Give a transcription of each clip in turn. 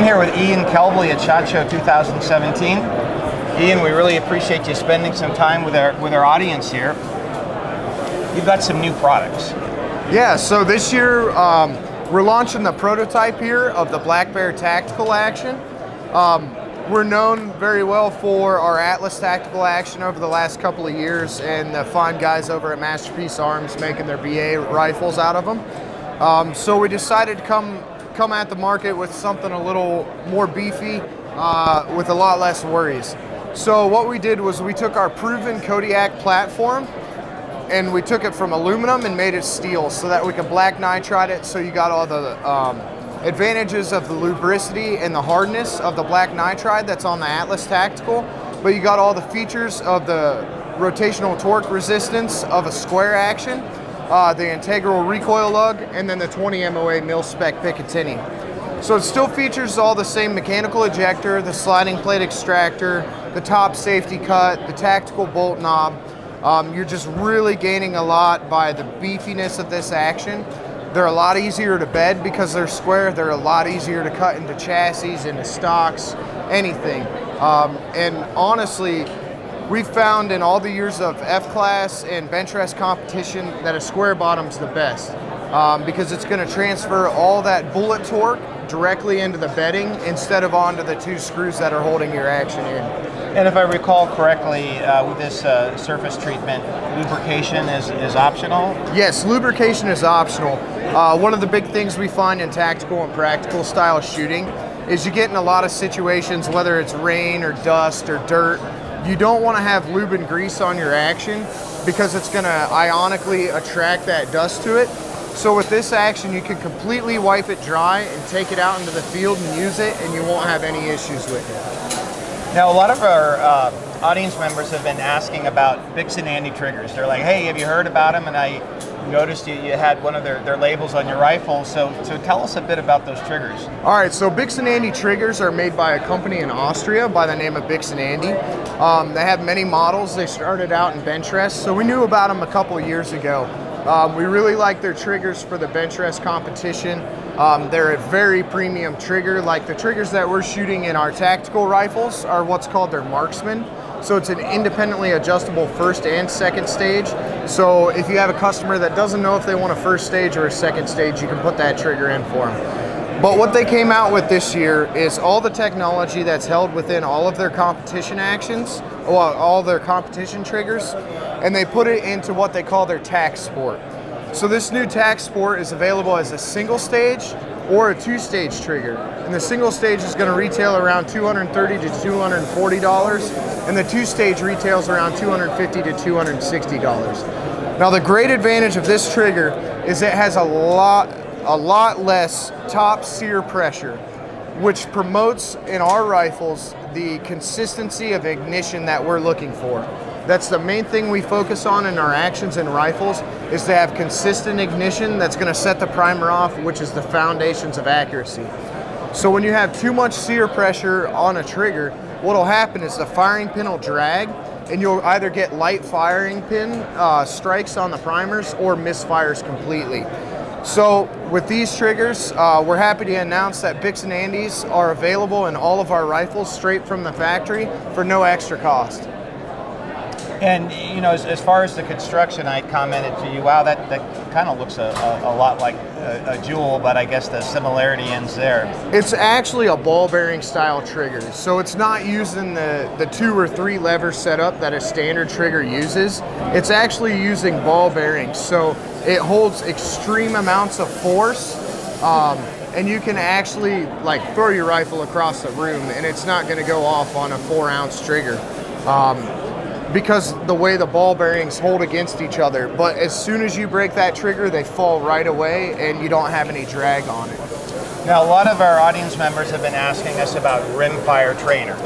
here with Ian Kelbly at SHOT Show 2017. Ian, we really appreciate you spending some time with our audience here. You've got some new products. Yeah, so this year we're launching the prototype here of the Black Bear Tactical Action. We're known very well for our Atlas Tactical Action over the last couple of years, and the fine guys over at Masterpiece Arms making their BA rifles out of them. So we decided to come at the market with something a little more beefy, with a lot less worries. So what we did was we took our proven Kodiak platform and we took it from aluminum and made it steel so that we can black nitride it, so you got all the advantages of the lubricity and the hardness of the black nitride that's on the Atlas Tactical, but you got all the features of the rotational torque resistance of a square action, the integral recoil lug, and then the 20 MOA mil-spec Picatinny. So it still features all the same mechanical ejector, the sliding plate extractor, the top safety cut, the tactical bolt knob. You're just really gaining a lot by the beefiness of this action. They're a lot easier to bed because they're square. They're a lot easier to cut into chassis, into stocks, anything. And honestly, we've found in all the years of F-class and bench rest competition that a square bottom's the best, because it's going to transfer all that bullet torque directly into the bedding instead of onto the two screws that are holding your action in. And if I recall correctly, with this surface treatment, lubrication is optional? Yes, lubrication is optional. One of the big things we find in tactical and practical style shooting is you get in a lot of situations, whether it's rain or dust or dirt, you don't want to have lube and grease on your action because it's going to ionically attract that dust to it. So with this action, you can completely wipe it dry and take it out into the field and use it, and you won't have any issues with it. Now, a lot of our audience members have been asking about Bix'n Andy triggers. They're like, hey, have you heard about them? And I noticed you had one of their labels on your rifle. So tell us a bit about those triggers. All right, so Bix'n Andy triggers are made by a company in Austria by the name of Vicks Andy. They have many models. They started out in bench rest, so we knew about them a couple of years ago. We really like their triggers for the bench rest competition. They're a very premium trigger. Like the triggers that we're shooting in our tactical rifles are what's called their marksman. So it's an independently adjustable first and second stage. So if you have a customer that doesn't know if they want a first stage or a second stage, you can put that trigger in for them. But what they came out with this year is all the technology that's held within all of their competition actions, well, all their competition triggers, and they put it into what they call their TAC Sport. So this new TAC Sport is available as a single stage or a two-stage trigger. And the single stage is going to retail around $230 to $240, and the two-stage retails around $250 to $260. Now the great advantage of this trigger is it has a lot less top sear pressure, which promotes in our rifles the consistency of ignition that we're looking for. That's the main thing we focus on in our actions and rifles, is to have consistent ignition that's going to set the primer off, which is the foundations of accuracy. So when you have too much sear pressure on a trigger, what'll happen is the firing pin will drag, and you'll either get light firing pin strikes on the primers or misfires completely. So with these triggers, we're happy to announce that Bix'n Andys are available in all of our rifles straight from the factory for no extra cost. And you know, as far as the construction, I commented to you, wow, that kind of looks a lot like a Jewel, but I guess the similarity ends there. It's actually a ball bearing style trigger, so it's not using the 2 or 3 lever setup that a standard trigger uses. It's actually using ball bearings, so it holds extreme amounts of force, and you can actually like throw your rifle across the room and it's not going to go off on a 4-ounce trigger. Because the way the ball bearings hold against each other. But as soon as you break that trigger, they fall right away and you don't have any drag on it. Now, a lot of our audience members have been asking us about rimfire trainers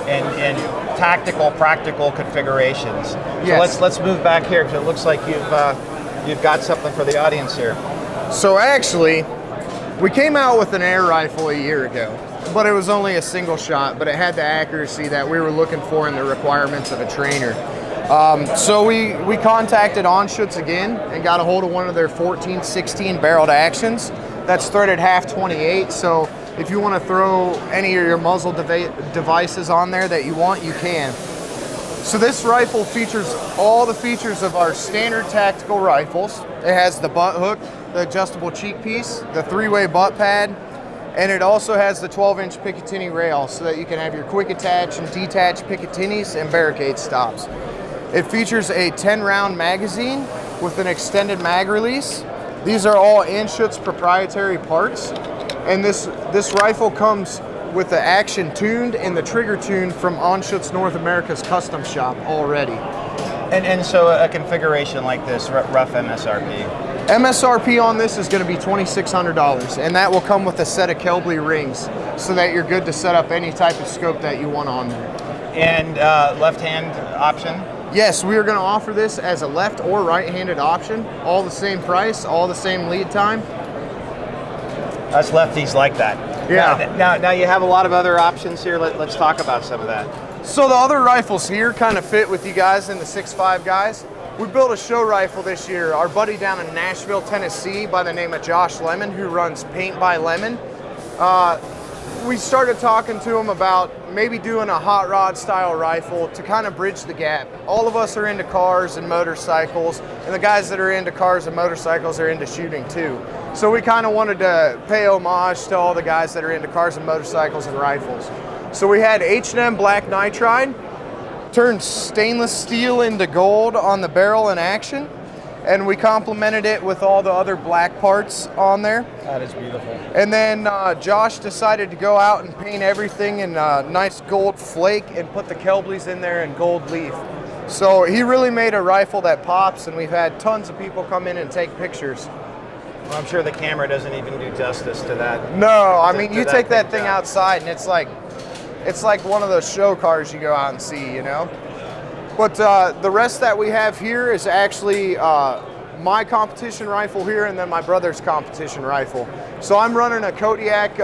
and tactical, practical configurations. Yes. So let's move back here, because it looks like you've got something for the audience here. So actually, we came out with an air rifle a year ago, but it was only a single shot, but it had the accuracy that we were looking for in the requirements of a trainer. So we contacted Anschutz again and got a hold of one of their 14-16 barreled actions. That's threaded half 28, so If you want to throw any of your muzzle devices on there that you want, you can. So this rifle features all the features of our standard tactical rifles. It has the butt hook, the adjustable cheek piece, the 3-way butt pad, and it also has the 12-inch Picatinny rail so that you can have your quick attach and detach Picatinnies and barricade stops. It features a 10-round magazine with an extended mag release. These are all Anschutz proprietary parts, and this rifle comes with the action tuned and the trigger tuned from Anschutz North America's custom shop already. And so a configuration like this, rough MSRP? MSRP on this is going to be $2,600, and that will come with a set of Kelbly rings so that you're good to set up any type of scope that you want on there. And left-hand option? Yes, we are going to offer this as a left or right-handed option. All the same price, all the same lead time. Us lefties like that. Yeah. Now you have a lot of other options here. Let's talk about some of that. So the other rifles here kind of fit with you guys in the 6.5 guys. We built a show rifle this year. Our buddy down in Nashville, Tennessee, by the name of Josh Lemon, who runs Paint by Lemon. We started talking to him about maybe doing a hot rod style rifle to kind of bridge the gap. All of us are into cars and motorcycles, and the guys that are into cars and motorcycles are into shooting too. So we kind of wanted to pay homage to all the guys that are into cars and motorcycles and rifles. So we had H&M black nitride, turned stainless steel into gold on the barrel in action, and we complemented it with all the other black parts on there. That is beautiful. And then Josh decided to go out and paint everything in nice gold flake and put the Kelblys in there in gold leaf. So he really made a rifle that pops, and we've had tons of people come in and take pictures. Well, I'm sure the camera doesn't even do justice to that. No, I mean, you take that thing outside and it's like one of those show cars you go out and see, you know? But the rest that we have here is actually my competition rifle here and then my brother's competition rifle. So I'm running a Kodiak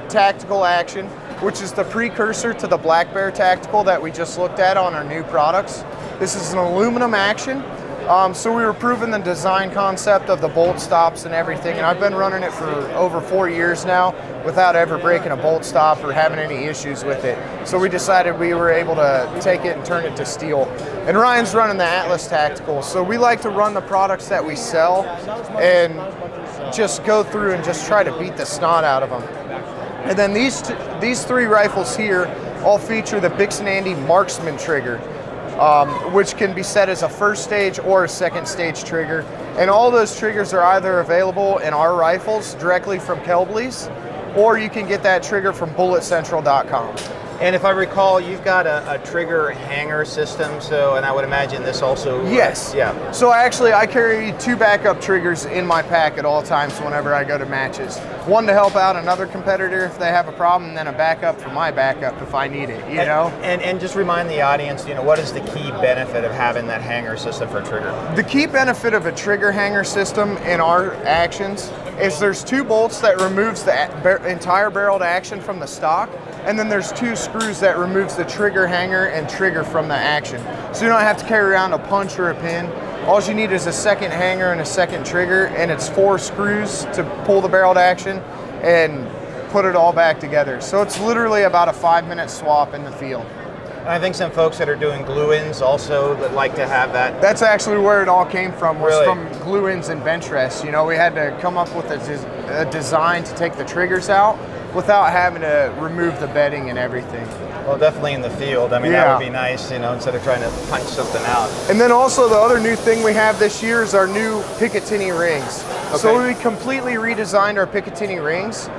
Tactical Action, which is the precursor to the Black Bear Tactical that we just looked at on our new products. This is an aluminum action. So we were proving the design concept of the bolt stops and everything, and I've been running it for over 4 years now without ever breaking a bolt stop or having any issues with it. So we decided we were able to take it and turn it to steel. And Ryan's running the Atlas Tactical, so we like to run the products that we sell and just go through and just try to beat the snot out of them. And then these 3 rifles here all feature the Bix'n Andy Marksman trigger. Which can be set as a first stage or a second stage trigger. And all those triggers are either available in our rifles directly from Kelbly's, or you can get that trigger from bulletcentral.com. And if I recall, you've got a trigger hanger system, and I would imagine this also... Yes. Yeah. So actually, I carry 2 backup triggers in my pack at all times whenever I go to matches. One to help out another competitor if they have a problem, and then a backup for my backup if I need it, you know? And just remind the audience, what is the key benefit of having that hanger system for a trigger? The key benefit of a trigger hanger system in our actions is there's 2 bolts that removes the entire barreled action from the stock, and then there's 2 screws that removes the trigger hanger and trigger from the action. So you don't have to carry around a punch or a pin. All you need is a second hanger and a second trigger, and it's 4 screws to pull the barreled action and put it all back together. So it's literally about a 5-minute swap in the field. And I think some folks that are doing glue-ins also that like to have that. That's actually where it all came from, was really? From glue-ins and bench rests. We had to come up with a design to take the triggers out without having to remove the bedding and everything. Well, definitely in the field. I mean, Yeah. That would be nice, instead of trying to punch something out. And then also the other new thing we have this year is our new Picatinny rings. Okay. So we completely redesigned our Picatinny rings.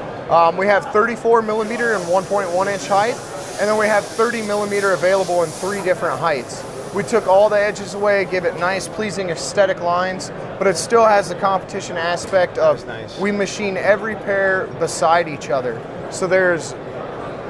We have 34 millimeter and 1.1 inch height, and then we have 30 millimeter available in 3 different heights. We took all the edges away, give it nice, pleasing aesthetic lines, but it still has the competition aspect of nice. We machine every pair beside each other. So there's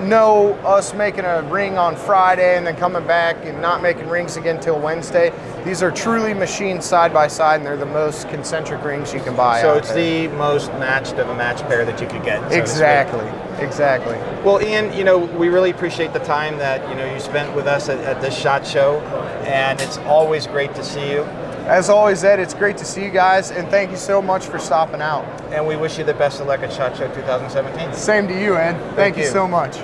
no us making a ring on Friday and then coming back and not making rings again till Wednesday. These are truly machined side by side, and they're the most concentric rings you can buy. So out it's there. the most matched of a match pair that you could get. So Exactly. Exactly. Well, Ian, we really appreciate the time that you spent with us at this SHOT Show, and it's always great to see you. As always, Ed, it's great to see you guys, and thank you so much for stopping out. And we wish you the best of luck at SHOT Show 2017. Same to you, Ed. Thank you so much.